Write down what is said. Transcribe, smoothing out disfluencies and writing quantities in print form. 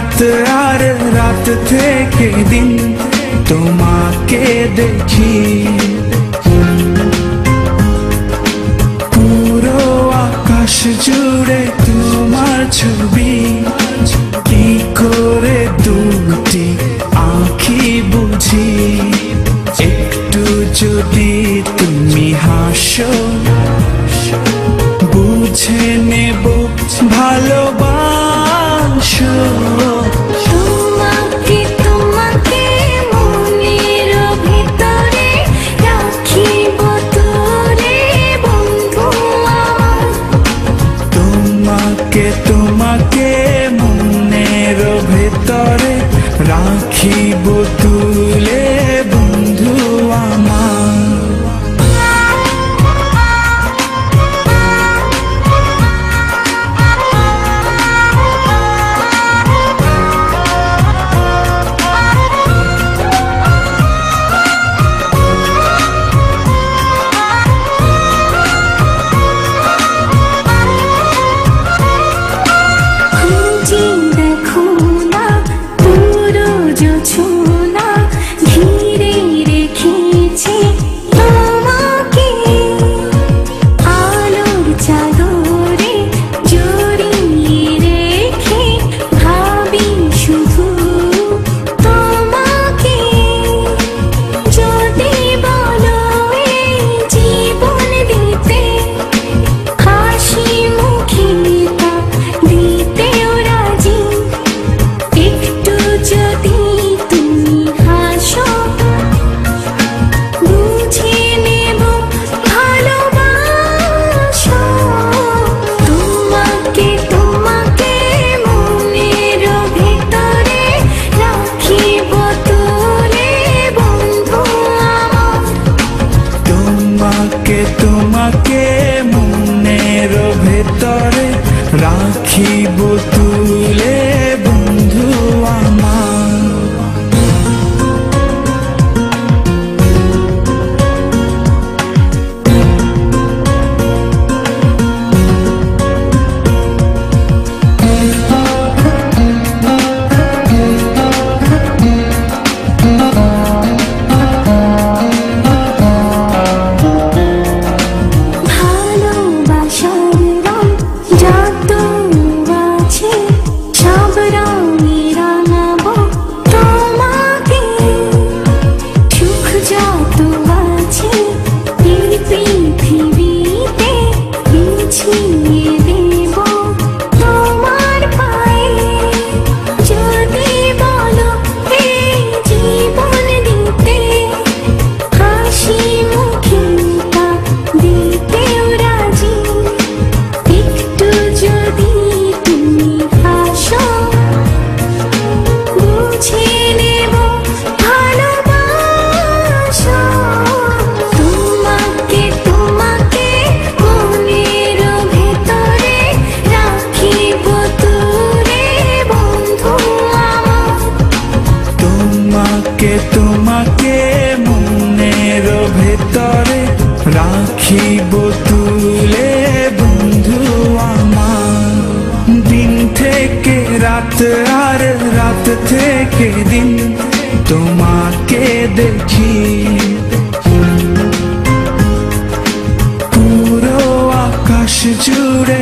রাত আর রাত থেকে দিন তোমাকে দেখি, পুরো আকাশ জুড়ে তোমার ছবি। কি করে দুটি আঁখি বুঝি, একটু যদি তুমি হাসো বুঝে নেব ভালোবাসো। তোমাকে তোমাকে মনের ভিতরে রাখিব তোরে বন্ধু আমার। তোমাকে তোমাকে মনের ভিতরে রাখিব তুলে বন্ধু আমার। তোমাকে মনের ভেতরে রাখিব তুলে বন্ধু আমার। তোমাকে মনের ভেতরে রাখিব তুলে বন্ধু আমার। দিন থেকে রাত আর রাত থেকে দিন তোমাকে দেখি, পুরো আকাশ জুড়ে